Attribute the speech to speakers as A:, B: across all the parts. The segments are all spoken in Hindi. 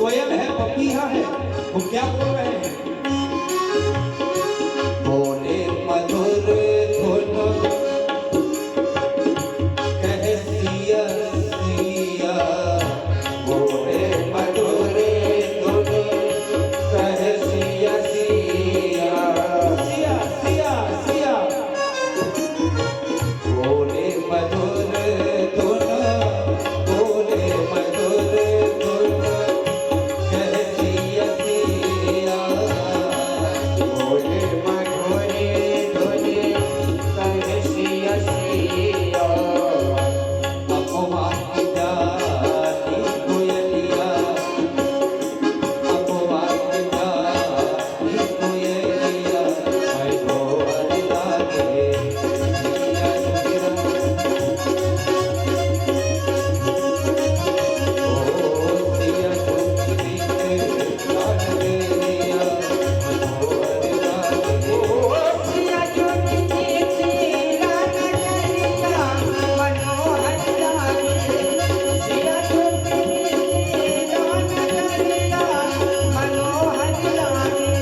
A: कोयल है, पपीहा है, वो क्या बोल रहे हैं? बोले मधुर धुन कहे सिया सिया, बोले मधुर धुन कहे सिया सिया, सिया सिया सिया, बोले मधुर धुन, बोले मधुर धुन कहे सिया सिया, बोले मधुर धुन कहे सिया सिया। अपमान की जाती कोयलिया, अपमान की जाती कोयलिया, मैं ढोल लागे सिया सिया, ओ सिया चुपी के लाड लिया, मैं ढोल लागे।
B: सिया चुपी के लाड लिया, मनोहर लागे। सिया चुपी के लाड लिया, मनोहर लागे।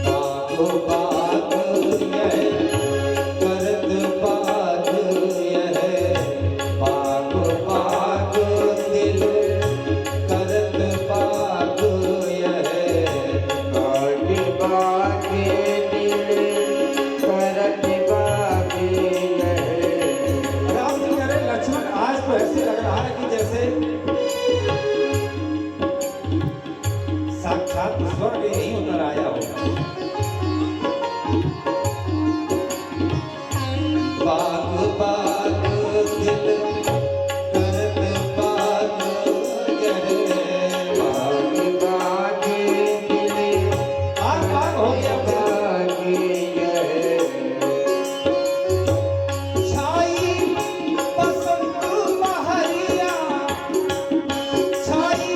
A: बागो बाग यह करत बाग यह, बागो बाग दिल करत बाग यह,
B: काट बागे दिल करत बागे यह।
A: राम जी कह रहे लक्ष्मण आज तो ऐसे लग रहा है कि जैसे साक्षात स्वर्ग यही उतर आया हो। बाग बाग दिल करत बाग यह,
B: बाग बागे दिल
A: बाग बाग हो गया।
B: बागे यह।
A: छाई बसंत बहरिया, छाई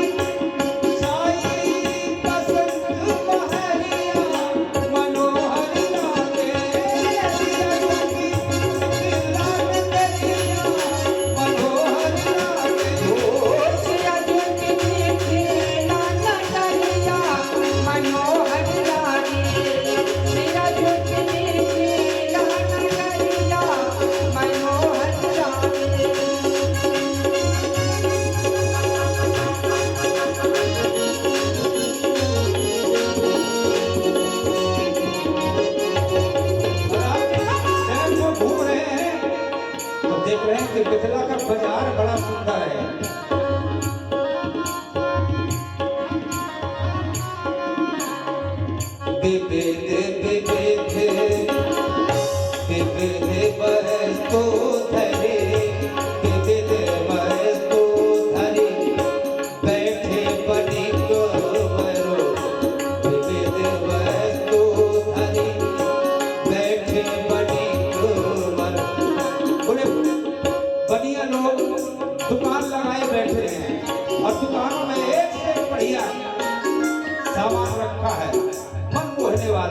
A: छाई बसंत बहरिया, मनोहर लागे सिया चुपी के लाड लिया, मनोहर लागे।
B: सिया चुपी के लाड लिया, मनोहर लागे। सिया चुपी के लाड लिया, मनोहर लागे।
A: शहर में घूम रहे हैं तो देख रहे हैं कि मिथिला का बाजार बड़ा सुंदर है। विविध विविध विविध वस्तु धरे, विविध वस्तु धरे, बैठे बनिक बरो, विविध वस्तु धरे, बैठे बनिक बरो। बोले बनिया लोग दुकान लगाए बैठे हैं और दुकानों में एक से एक बढ़िया सामान रखा है, मन मोहने वाला।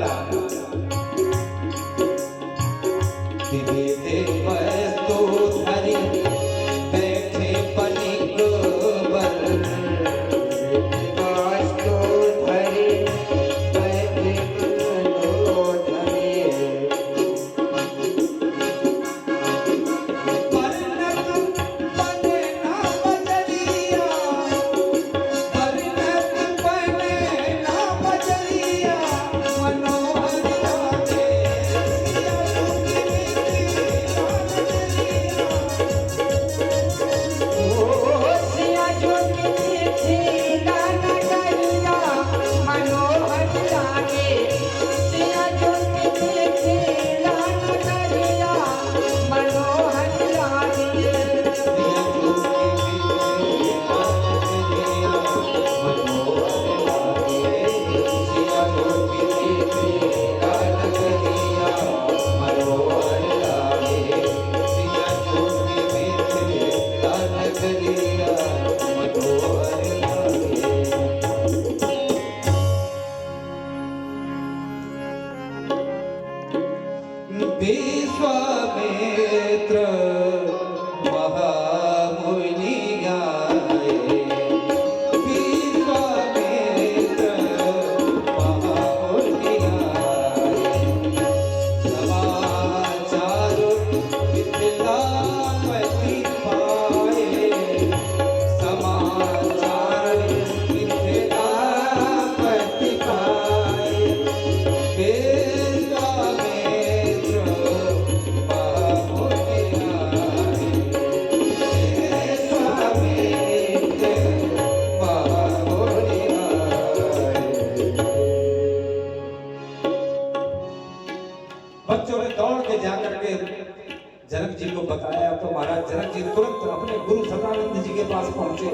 A: महाराज जनक जी तुरंत अपने गुरु सदानंद जी के पास पहुंचे।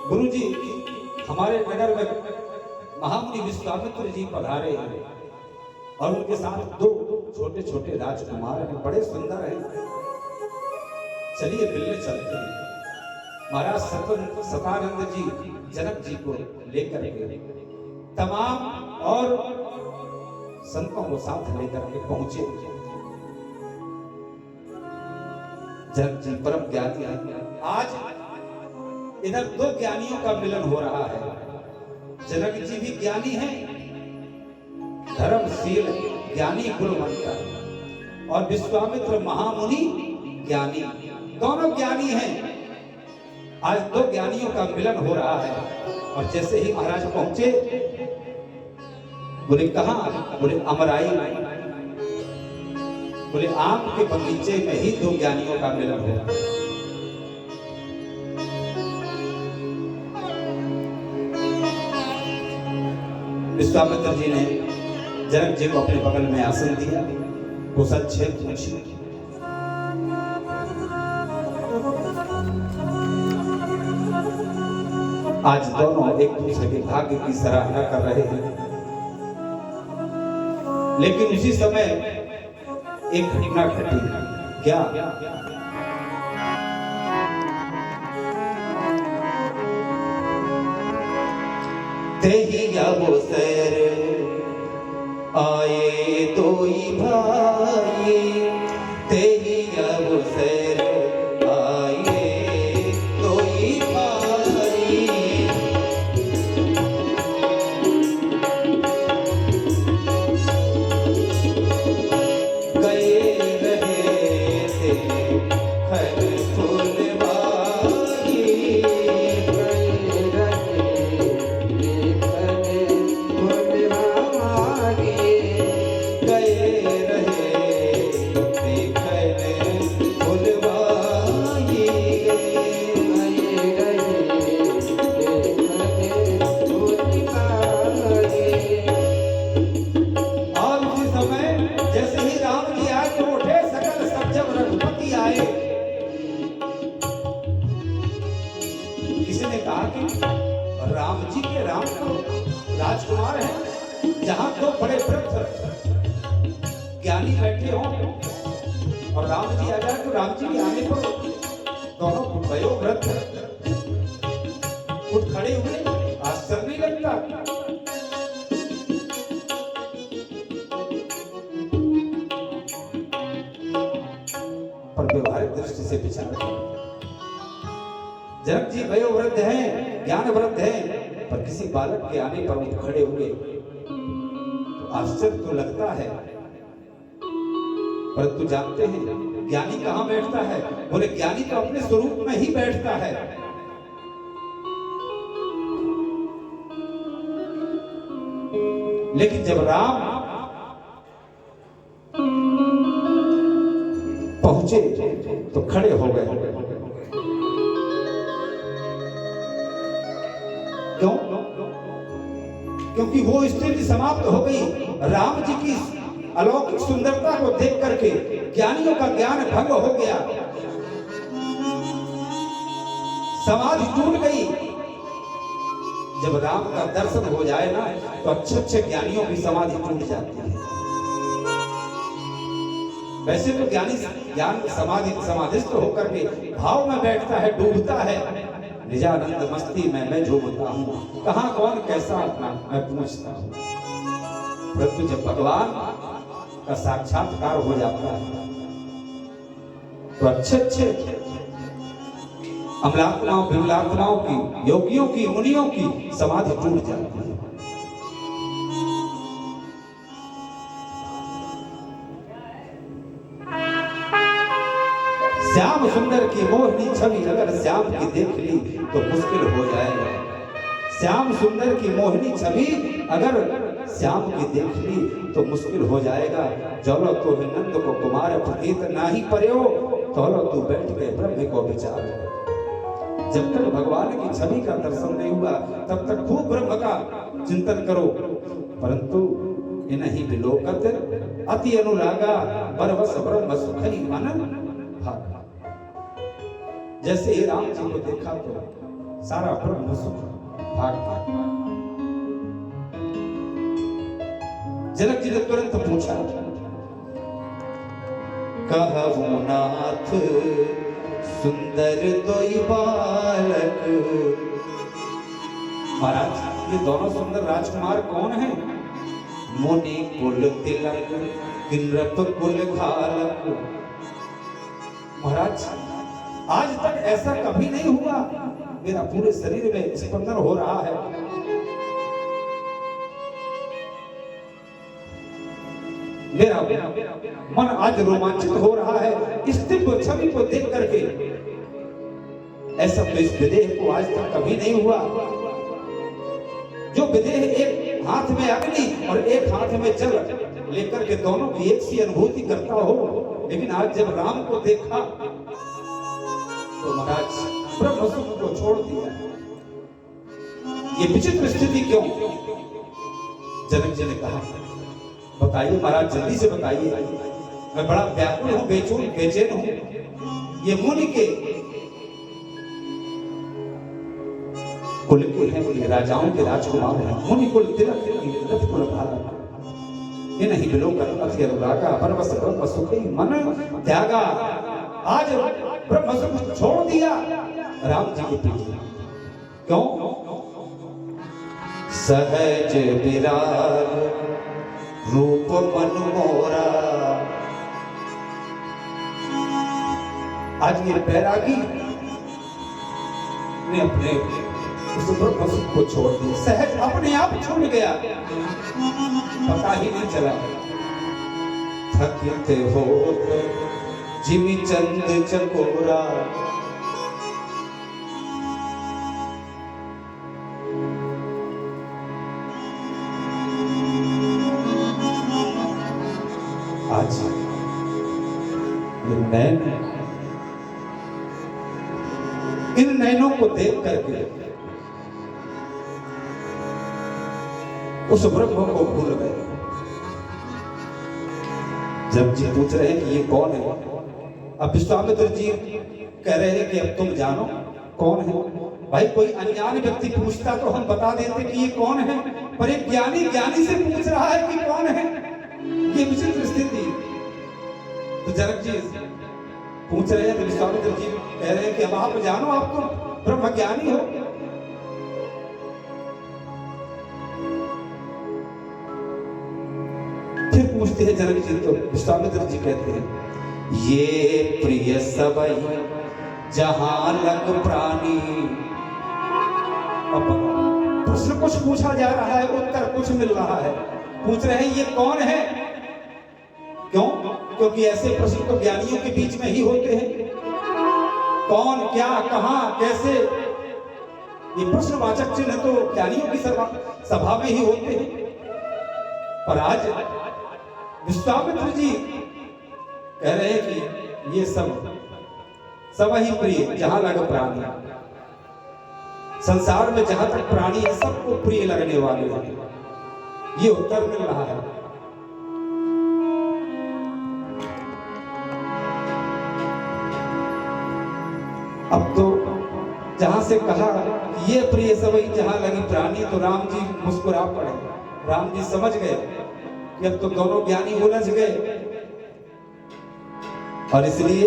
A: गुरु जी, हमारे नगर में महामुनि विश्वामित्र जी पधारे हैं और उनके साथ दो छोटे छोटे राजकुमार हैं, बड़े सुंदर हैं। चलिए मिलने चलते हैं। महाराज सतानंद जी जनक जी को लेकर के तमाम और संतों को साथ लेकर के पहुंचे। जनक जी परम ज्ञानी हैं। आज इधर दो ज्ञानियों का मिलन हो रहा है। जनक जी भी ज्ञानी हैं, धर्मशील ज्ञानी गुणवंत, और विश्वामित्र महामुनि ज्ञानी, दोनों ज्ञानी हैं। आज दो ज्ञानियों का मिलन हो रहा है। और जैसे ही महाराज पहुंचे, बोले कहाँ? बोले अमराई। बोले आम के बगीचे में ही दो ज्ञानियों का मिलन हो। विश्वामित्र जी ने जनक जी को अपने बगल में आसन दिया, कुशल क्षेम पूछी। आज दोनों एक दूसरे के भाग्य की सराहना कर रहे हैं। लेकिन उसी समय एक घटना घटी। क्या? तेही अवसर आए दोई भाई, तेही अवसर आए दोई भाई। गए रहे थे खर फुलवारी, राम जी के राम तो राजकुमार हैं। जहां दो बड़े वृद्ध ज्ञानी बैठे हों और राम जी आ जाए, तो राम जी के आने पर दोनों वयोवृद्ध उठ खड़े हुए। आश्चर्य नहीं लगता? पर व्यवहारिक दृष्टि से विचार करें। जनक जी वयोवृद्ध हैं, ज्ञानवृद्ध हैं, पर किसी बालक के आने पर वो खड़े हुए तो आश्चर्य तो लगता है। परंतु जानते हैं ज्ञानी कहां बैठता है? बोले ज्ञानी तो अपने स्वरूप में ही बैठता है। लेकिन जब राम पहुंचे तो खड़े हो गए। क्यों? क्योंकि वो स्थिति समाप्त हो गई। राम जी की अलौकिक सुंदरता को देख करके ज्ञानियों का ज्ञान भंग हो गया, समाधि टूट गई। जब राम का दर्शन हो जाए ना, तो अच्छे अच्छे ज्ञानियों की समाधि टूट जाती है। वैसे तो ज्ञानी ज्ञान समाधिस्थ होकर के भाव में बैठता है, डूबता है। निजानंद मस्ती में मैं झूमता हूँ, कहाँ कौन कैसा मैं पूछता हूँ। परंतु जब भगवान का साक्षात्कार हो जाता है, तो अच्छे अच्छे अमलात्माओं विमलात्माओं की, योगियों की, मुनियों की समाधि टूट जाती है। श्याम सुंदर की मोहनी छवि अगर श्याम की देख ली तो मुश्किल हो जाएगा। श्याम सुंदर की मोहनी छवि अगर श्याम की देख ली तो मुश्किल हो जाएगा। चलो तो नंद को कुमार प्रतीत नाही पर्यो, चलो तू बैठ के ब्रह्म को विचार। जब तक भगवान की छवि का दर्शन नहीं हुआ, तब तक खूब ब्रह्म का चिंतन करो। परंतु इन्हीं विलोकत अति अनुरागा परवश ब्रह्म सुखई मन, भागा। जैसे ही राम जी को देखा तो सारा ब्रह्म सुख भाग भाग। जनक जी ने तुरंत पूछा, कहु नाथ सुंदर दोई बालक। महाराज, ये दोनों सुंदर राजकुमार कौन हैं? मुनि कुल तिलक किन्नर कुल घालक। महाराज, आज तक ऐसा कभी नहीं हुआ। मेरा पूरे शरीर में स्पंदन हो रहा है। मेरा मन आज रोमांचित हो रहा है इस दिव्य छवि को देख करके। ऐसा तो इस विदेह को आज तक कभी नहीं हुआ। जो विदेह एक हाथ में अग्नि और एक हाथ में जल लेकर के दोनों की एक सी अनुभूति करता हो, लेकिन आज जब राम को देखा तो महाराज ब्रह्म सुख को छोड़ दिया। ये विचित्र स्थिति क्यों? जनक जी ने कहा, बताइए महाराज, जल्दी से बताइए, मैं बड़ा व्याकुल हूं, बेचैन हूं। ये मुनि के कुल के हैं, ये राजाओं के राजकुमार हैं। मुनि कुल तिलक कुल घालक। ये नहीं बिलो कर अति अनुरागा परवश ब्रह्म सुख मन त्यागा। आज ब्रह्म सुख छोड़ दिया राम जी के पीछे। क्यों? सहज विराग रूप मन मोरा। आज ये बैरागी ने अपने उस ब्रह्म सुख को छोड़ दिया। सहज अपने आप छूट गया, पता ही नहीं चला। थकित हो जिमि चंद चकोरा। आज इन नैनों को देख करके उस ब्रह्म को भूल गए। जब जी पूछ रहे हैं कि ये कौन है, अब विश्वामित्र जी कह रहे हैं कि अब तुम जानो कौन है। भाई, कोई अनजान व्यक्ति पूछता तो हम बता देते कि ये कौन है, पर एक ज्ञानी ज्ञानी से पूछ रहा है कि कौन है। ये विचित्र स्थिति। तो जनक जी पूछ रहे हैं तो विश्वामित्र जी कह रहे हैं कि अब आप जानो, आप तो ब्रह्म ज्ञानी हो। फिर पूछते हैं जनक जी, तो विश्वामित्र जी कहते हैं, ये प्रिय सबई जहां लग प्राणी। अब प्रश्न कुछ पूछा जा रहा है, उत्तर कुछ मिल रहा है। पूछ रहे हैं ये कौन है? क्यों? क्योंकि ऐसे प्रश्न तो ज्ञानियों के बीच में ही होते हैं। कौन, क्या, कहां, कैसे, ये प्रश्नवाचक चिन्ह तो ज्ञानियों की सभा में ही होते हैं। पर आज विश्वामित्र जी कह रहे हैं कि ये सब ही प्रिय जहां लग प्राणी। संसार में जहां तक प्राणी है सबको प्रिय लगने वाले हैं। ये उत्तर मिल रहा है। अब तो जहां से कहा ये प्रिय सबई जहां लगी प्राणी, तो राम जी मुस्कुरा पड़े। राम जी समझ गए कि अब तो दोनों ज्ञानी उलझ गए, और इसलिए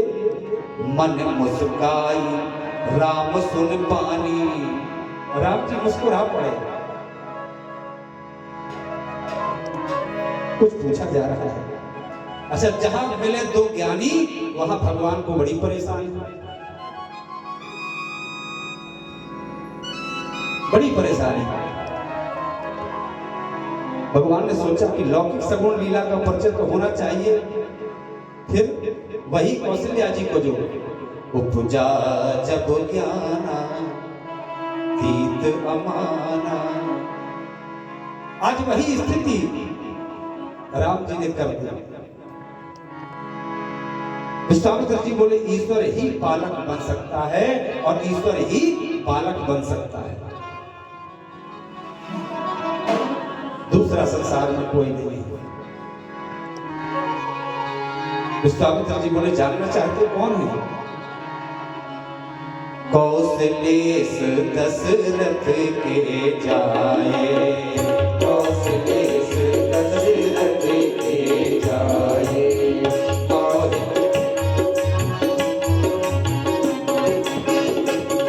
A: मन मुस्काई राम सुन पानी। राम जी मुस्कुरा पड़े। कुछ पूछा जा रहा है। अच्छा, जहां मिले दो ज्ञानी वहां भगवान को बड़ी परेशानी, बड़ी परेशानी। भगवान ने सोचा कि लौकिक सगुण लीला का परिचय तो होना चाहिए। फिर वही कौशल्या जी को जो उपजा जब ज्ञाना तीत अमाना, आज वही स्थिति राम जी ने कर दी। विश्वामित्र जी बोले ईश्वर ही पालक बन सकता है और ईश्वर ही बालक बन सकता है, दूसरा संसार में कोई नहीं। विश्वामित्र जी बोले जानना चाहते कौन है? कौशलेश दशरथ के जाए, कौशलेश दशरथ के जाए, और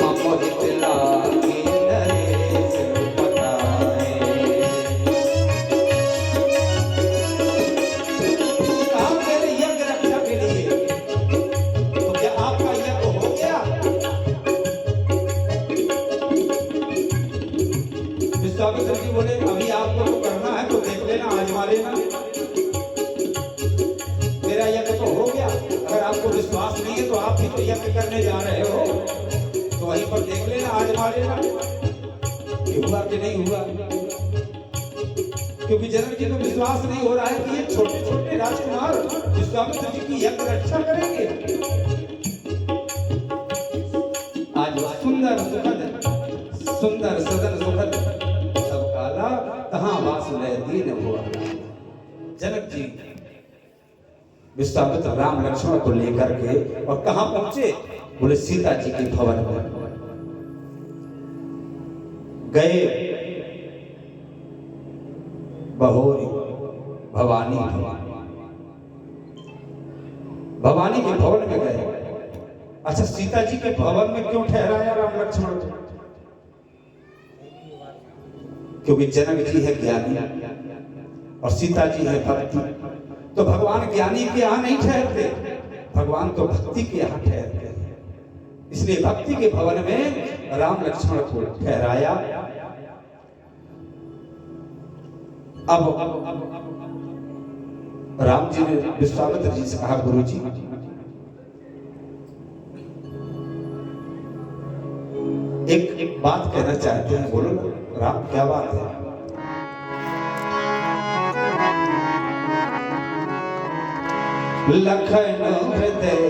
A: अमृत लागे नरेश बताए। कहा मेरे यज्ञ रक्षा के लिए, तो क्या आपका यज्ञ हो गया? विश्वामित्र जी बोले अभी आपको तो करना है तो देख लेना, आजमा लेना, मेरा यज्ञ तो हो गया। अगर आपको विश्वास नहीं है तो आप भी तो यज्ञ करने जा रहे हो, तो वहीं पर देख लेना, आजमा लेना कि हुआ कि नहीं हुआ। क्योंकि जनक जी को विश्वास नहीं हो रहा है कि ये छोटे छोटे राजकुमार विश्वामित्र जी की यज्ञ रक्षा करेंगे। आज सुंदर सुखद, सुंदर सदन सुखद सब काला, कहाँ वासुदेव दीन हुआ। जनक जी विश्वामित्र राम लक्ष्मण को लेकर के और कहाँ पहुंचे? बोले सीता जी के भवन में गए। बहोरी भवानी, भवानी के भवन में गए। अच्छा, सीता जी के भवन में क्यों ठहराया राम लक्ष्मण को? क्योंकि जनक जी है ज्ञानी और सीता जी है भक्ति। तो भगवान ज्ञानी के यहाँ नहीं ठहरते, भगवान तो भक्ति के यहाँ ठहरते हैं। इसलिए भक्ति के भवन में राम लक्ष्मण को ठहराया। अब राम जी ने विश्वामित्र जी से कहा गुरु जी एक बात कहना चाहते हैं, बोलो राम क्या बात है? लखन हृदय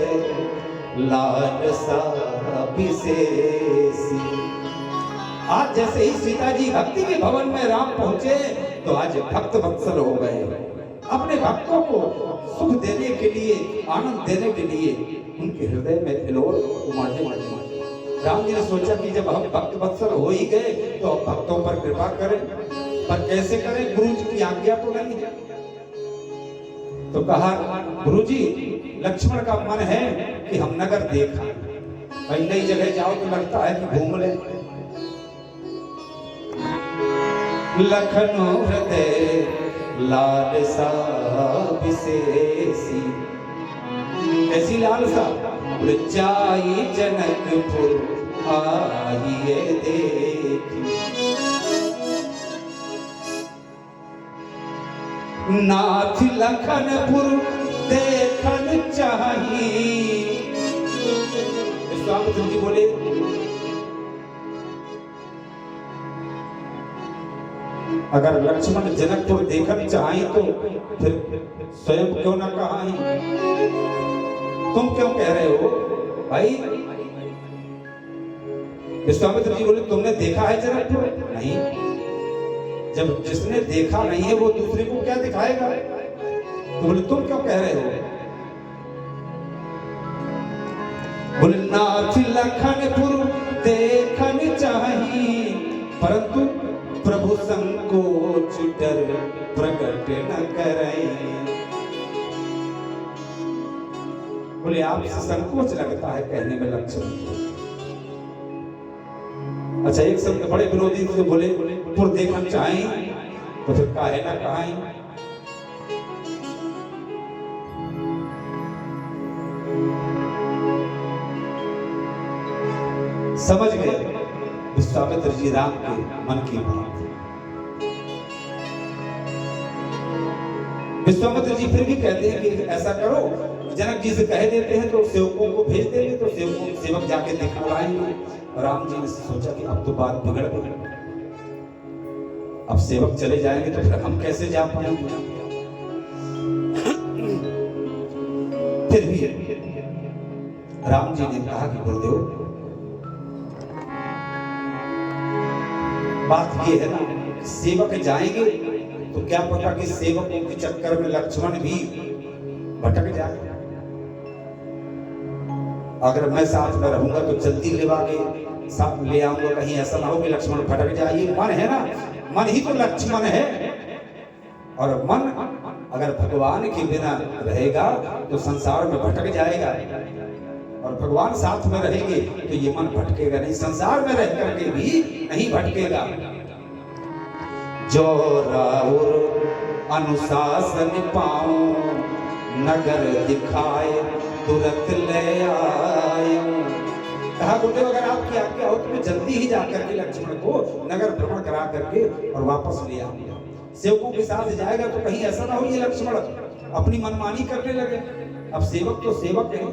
A: लालसा विशेषी। आज जैसे ही सीता जी भक्ति के भवन में राम पहुंचे तो आज भक्त वत्सल हो गए। अपने भक्तों को सुख देने के लिए, आनंद देने के लिए उनके हृदय में हिलोर उमड़ने लगे। राम जी ने सोचा कि जब हम भक्त वत्सल हो ही गए तो अब भक्तों पर कृपा करें, पर कैसे करें? गुरु जी की आज्ञा तो नहीं है। तो कहा गुरु जी लक्ष्मण का मन है कि हम नगर देखा, कहीं नई जगह जाओ तो लगता है कि घूम ले। लखन हृदय लालसा विशेषी। ऐसी लालसा बोले जाई जनकपुर आइए देखी। नाथ लखनपुर देखन चाहिए। विश्वामित्र जी बोले अगर लक्ष्मण जनकपुर देखन चाहे तो फिर स्वयं क्यों ना कहा ही? तुम क्यों कह रहे हो भाई? विश्वामित्र जी बोले तुमने देखा है जनकपुर? नहीं। जब जिसने देखा नहीं है वो दूसरे को क्या दिखाएगा? तो बोले तुम क्यों कह रहे हो? बोले नाथ लखनपुर देखन चाहिए, परंतु प्रभु संकोच डर प्रकट न करें। बोले आपसे संकोच लगता है कहने में लक्ष्मण। अच्छा, एक शब्द बड़े विरोधी से बोले पुर देखना चाहें तो फिर काहे ना कहें। समझ गए विश्वामित्र जी राम के मन की बात। विश्वामित्र जी फिर भी कहते हैं कि ऐसा करो, जनक जी से कह देते हैं तो सेवकों को भेज देंगे, तो सेवक जाके दिखा लाएंगे। राम जी ने सोचा कि अब तो बात बिगड़ गई, अब सेवक चले जाएंगे तो फिर हम कैसे जा पाएंगे। फिर भी राम जी ने कहा कि गुरुदेव बात ये है ना, सेवक जाएंगे तो क्या पता कि सेवकों के चक्कर में लक्ष्मण भी भटक जाए। अगर मैं साथ में रहूंगा तो जल्दी लेवा के साथ ले आऊंगा, कहीं ऐसा ना हो कि लक्ष्मण भटक जाए। ये मन है ना, मन ही तो लक्ष्मण है। और मन अगर भगवान के बिना रहेगा तो संसार में भटक जाएगा, और भगवान साथ में रहेंगे तो ये मन भटकेगा नहीं, संसार में रह करके भी नहीं भटकेगा। जो राउर अनुशासन पाऊं, नगर दिखाए तुरंत ले आऊं। कहा गुरुदेव अगर आपकी आज्ञा हो तो मैं जल्दी ही जाकर के लक्ष्मण को नगर भ्रमण करा करके और वापस ले आऊंगा। सेवकों के साथ जाएगा तो कहीं ऐसा ना हो ये लक्ष्मण अपनी मनमानी करने लगे। अब सेवक तो सेवक है,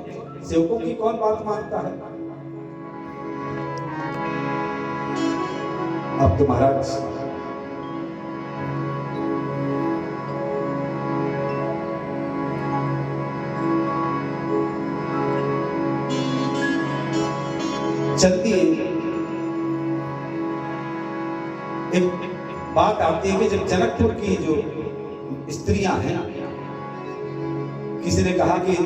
A: सेवकों की कौन बात मानता है। अब तो महाराज चलती एक बात आती है कि जब जनकपुर की जो स्त्रियां हैं, किसी ने कहा कि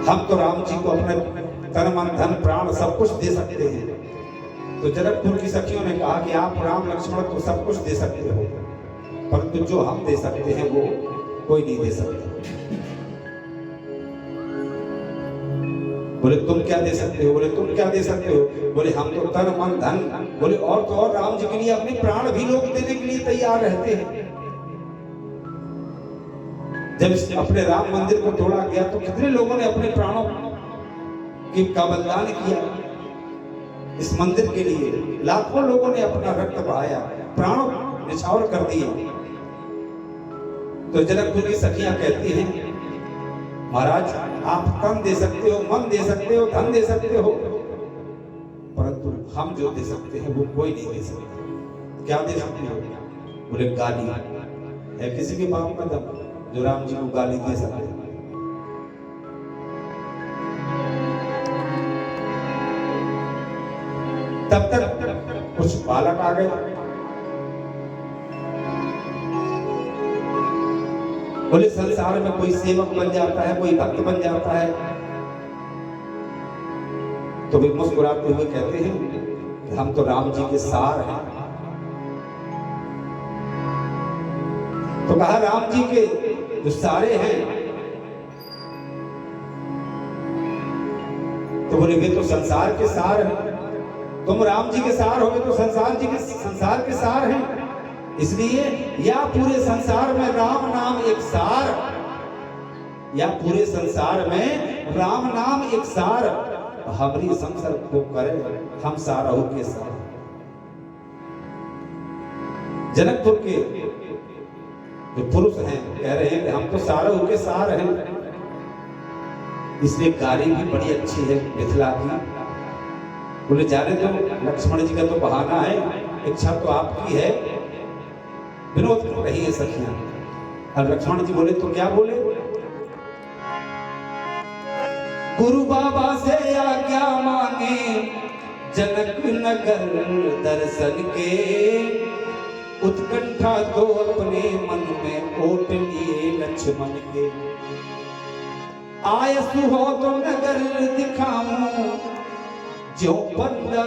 A: हम तो राम जी को अपने तन मन धन प्राण सब कुछ दे सकते हैं। तो जनकपुर की सखियों ने कहा कि आप राम लक्ष्मण को सब कुछ दे सकते हो, परंतु जो हम दे सकते हैं वो कोई नहीं दे सकता। बोले तुम क्या दे सकते हो? बोले तुम क्या दे सकते हो? बोले हम तो तन मन धन, बोले और तो और राम जी के लिए अपने प्राण भी लोग देने के लिए तैयार रहते हैं। जब अपने राम मंदिर को तोड़ा गया तो कितने लोगों ने अपने प्राणों का बलिदान किया इस मंदिर के लिए। लाखों लोगों ने अपना रक्त बहाया, प्राणों निछावर कर दिए। तो जनकपुर की सखियां कहती हैं महाराज आप तन दे सकते हो, मन दे सकते हो, धन दे सकते हो, परंतु हम जो दे सकते हैं वो कोई नहीं दे सकता। क्या दे सकते हो? बोले गाली है किसी के बाप में दम जो राम जी को गाली दे सकते। तब तक कुछ बालक आ गए, बोले संसार में कोई सेवक बन जाता है, कोई भक्त बन जाता है। तो वे मुस्कुराते हुए कहते हैं कि हम तो राम जी के सार हैं। तो कहा राम जी के जो सारे हैं, तो बोले वे तो संसार के सार हैं। तुम राम जी के सार हो तो संसार के सार हैं। इसलिए या पूरे संसार में राम नाम एक सार, या पूरे संसार में राम नाम एक सार, हमारी संसार को करे हम सारहु के सार। जनकपुर के जो पुरुष हैं कह रहे हैं कि हम तो सारहु के सार हैं। इसलिए गाली भी बड़ी अच्छी है मिथिला की। बोले जाने दो, लक्ष्मण जी का तो बहाना है, इच्छा तो आपकी है, विनोद कर रही है सखियां। और लक्ष्मण जी बोले तो क्या बोले? गुरु बाबा से आज्ञा मांगे जनक नगर दर्शन के, उत्कंठा तो अपने मन में ओट लिए लक्ष्मण के। आयसु हो तो नगर दिखाऊं जो बंदा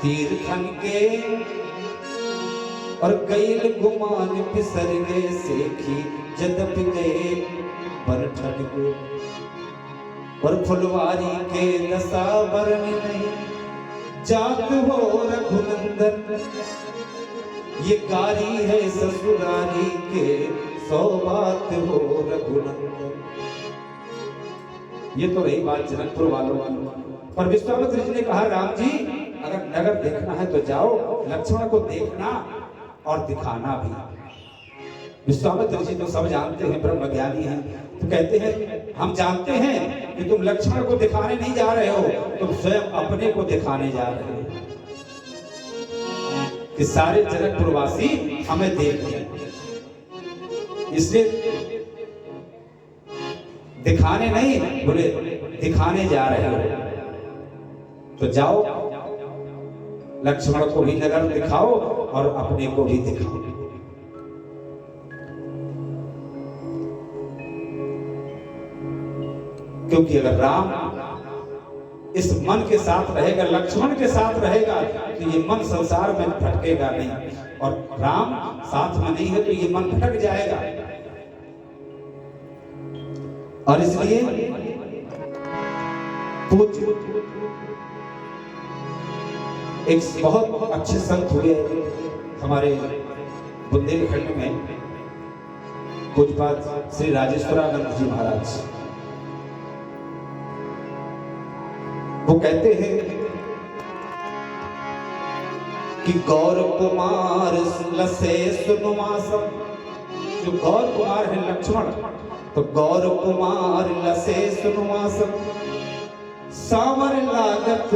A: तीर्थन के, और गैल गुमान पिसर गए सेखी जदप गए बरठन के। और फुलवारी के दशा वर्ण नहीं जात हो रघुनंदन, ये गारी है ससुरारी के सौबात हो रघुनंदन। ये तो रही बात जनकपुर वालों की। पर विश्वामित्र जी ने कहा राम जी अगर नगर देखना है तो जाओ, लक्ष्मण को देखना और दिखाना भी। विश्वामित्र जी तो सब जानते हैं, ब्रह्म ज्ञानी हैं। तो कहते हैं हम जानते हैं कि तुम लक्ष्मण को दिखाने नहीं जा रहे हो, तुम स्वयं अपने को दिखाने जा रहे हो कि सारे जनकपुरवासी हमें देख रहे हैं। इसलिए दिखाने नहीं, बोले दिखाने जा रहे हो तो जाओ, लक्ष्मण को भी नगर दिखाओ और अपने को भी दिखाओ। क्योंकि अगर राम इस मन के साथ रहेगा, लक्ष्मण के साथ रहेगा, तो ये मन संसार में भटकेगा नहीं, और राम साथ में नहीं है तो ये मन भटक जाएगा। और इसलिए पूज्य एक बहुत अच्छे संत हुए हमारे बुंदेलखंड में, पूज्यपाद श्री राजेश्वरानंद जी महाराज। वो कहते हैं कि गौर कुमार लसे सुनवासम, जो गौर कुमार है लक्ष्मण, तो गौर कुमार लसे सुनवासम, सावर लागत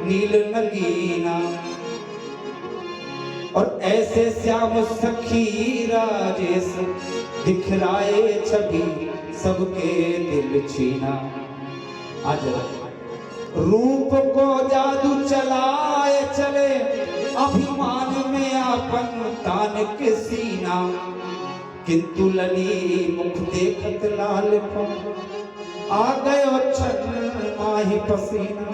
A: नील नगीना, और ऐसे श्याम सखी राजेश दिखराए छवि सबके दिल छीना। आज रूप को जादू चलाए चले, अभिमान में आपन तान के सीना, किंतु लली मुख देखत लाल आ गयो छन माही पसीना।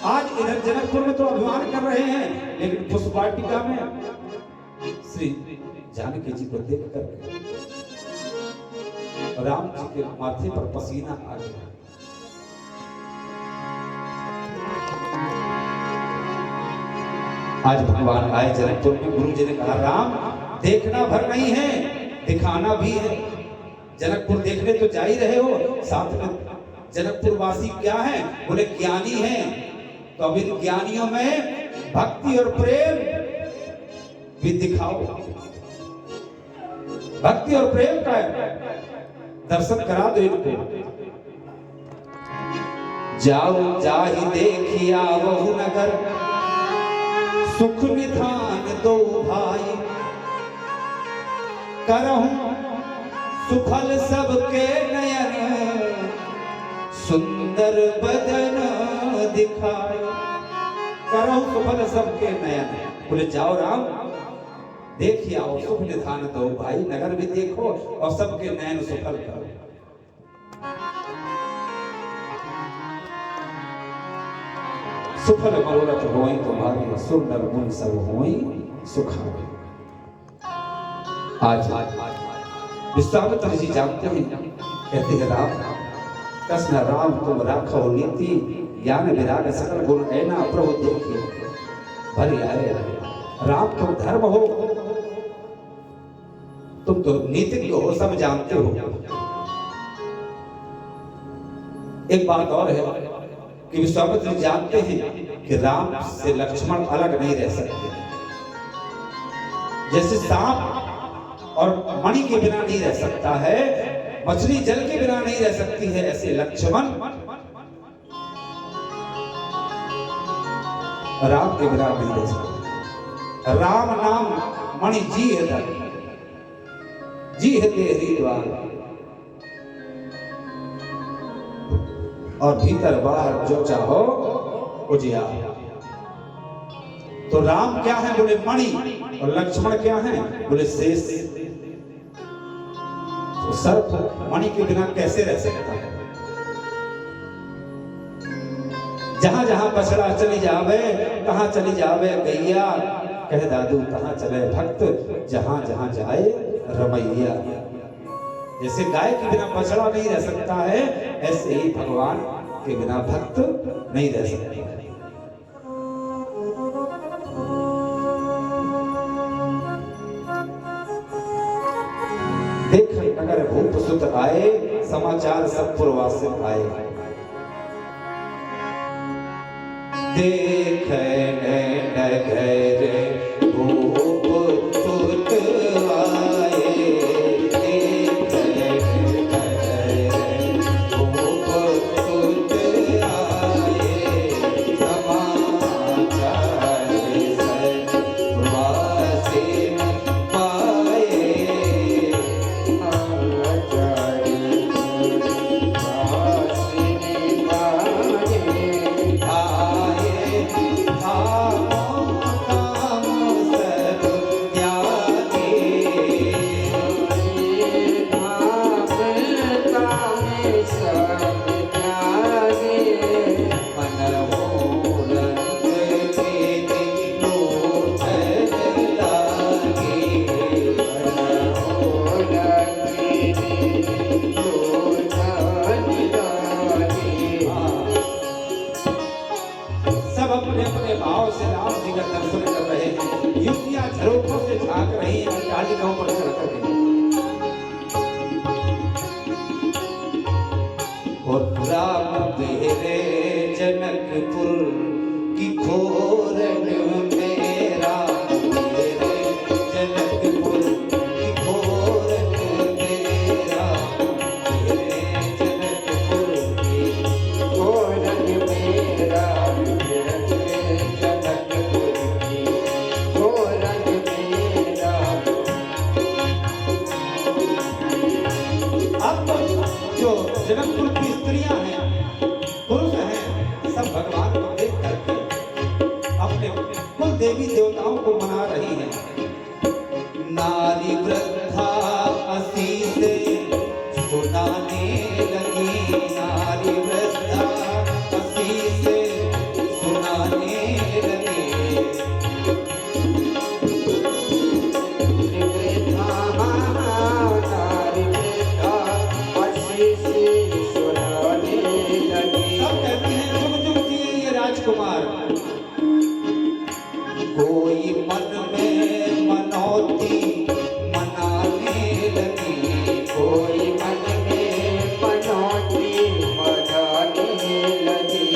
A: आज इधर जनकपुर में तो अभिमान कर रहे हैं, लेकिन पुष्प वाटिका में श्री जानकी जी को देखकर राम जी के माथे पर पसीना आ गया। आज भगवान आए जनकपुर में, गुरु जी ने कहा राम देखना भर नहीं है, दिखाना भी है। जनकपुर देखने तो जा ही रहे हो, साथ में जनकपुर वासी क्या है? बोले ज्ञानी हैं। तो अब इन ज्ञानियों में भक्ति और प्रेम भी दिखाओ। भक्ति और प्रेम का दर्शन करा दो इनको। जाओ जाहि देखिया वहु नगर, सुख निधान दो भाई, करहूं सुफल सबके नयन, सुंदर बदन दिखाए। करहूं सुफल सबके नयन, बोले जाओ राम देखिए आओ, सुख निधान दो भाई, नगर भी देखो और सबके नयन सुफल करो। सुफल मनोरथ होई तुम्हारी, सुंदर गुण सब होई सुखा। आज विश्वामित्र जी जानते हैं, कहते हैं राम कृष्ण राम तुम राखो नीति, ज्ञान विराग सकल गुण ऐना प्रभु देखिए भरी आए। राम तुम धर्म हो, तुम तो नीतिज्ञ हो, सब जानते हो। एक बात और है कि विश्वामित्र जानते हैं कि राम से लक्ष्मण अलग नहीं रह सकते। जैसे सांप और मणि के बिना नहीं रह सकता है, मछली जल के बिना नहीं रह सकती है, ऐसे लक्ष्मण राम के बिना नहीं रह सकते। राम नाम मणि जी है धन, जी है तेरी द्वार, और भीतर बाहर जो चाहो उजियार। तो राम क्या है? बोले मणि, और लक्ष्मण क्या है? बोले शेष। तो सर्प मणि के बिना कैसे रह सकता है? जहां जहां बछड़ा चली जावे, कहां चली जावे गैया, कह दादू कहां चले भक्त, जहां जहां जाए रमैया। जैसे गाय के बिना बछड़ा नहीं रह सकता है, ऐसे ही भगवान के बिना भक्त नहीं रह सकता है। देख अगर भूप सुत आए, समाचार सब पुरवासित आए। देख नगर भूप सुत आए, देख नगर भूप सुत आए, समाचार सब पुरवासित पाए। आए भाव से राम जी का दर्शन कर रहे हैं। युवतियां झरोखों से झांक रही हैं, अट्टालिकाओं पर चढ़ कर गई। और राम तेरे जनकपुर की खोरन में, राम तेरे जनकपुर की खोरन में, राम तेरे जनकपुर की
B: खोरन में राम तेरे जनकपुर की खोरन में राम।
A: अब जो जनकपुर की स्त्रियां हैं, पुरुष हैं, सब भगवान को देख करके अपने कुल देवी देवताओं को मना रही हैं। नारी वृद्धा हंसी से सुनाने लगी, नारी वृद्धा हंसी से सुनाने लगी। सब कहते हैं जुग जुग जिए ये राजकुमार। कोई मन में मनौती मनाने लगी,
B: कोई मन में मनौती मनाने लगी।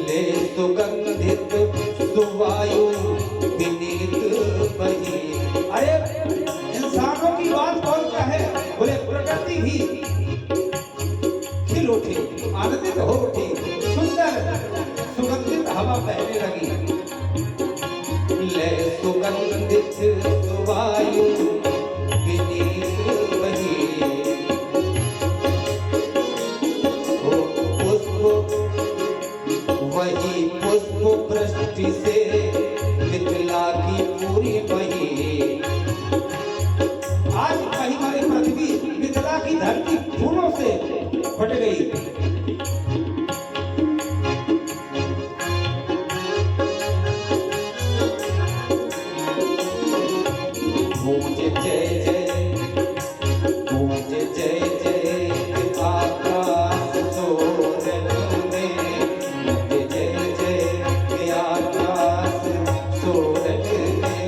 A: ले सुगंधित सुवायु विनीत बही। अरे इंसानों की बात कौन कहे, बोले प्रकृति भी खिल उठी, आनंदित हो उठी, सुंदर सुगंधित हवा बहने लगी। ले सुगंधित सुवायु विनीत बही। ओ पुष्प वही पुष्प वृष्टि से मिथिला की पूरी बही। आज कहीं हमारी पृथ्वी मिथिला की धरती फूलों से फट गई। गूंजे जय जय, गूंजे जय जय आकाश सोरन में, गूंजे जय जय आकाश सोरन में।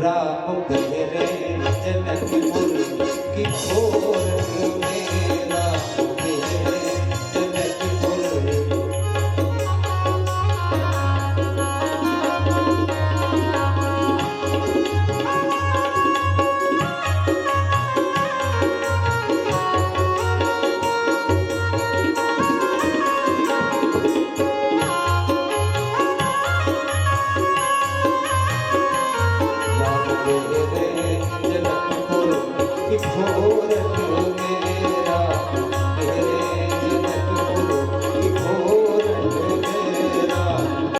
A: राम तेरे जनकपुर की खोरन में, राम तेरे जनकपुर। राम तेरे जनकपुर की खोरन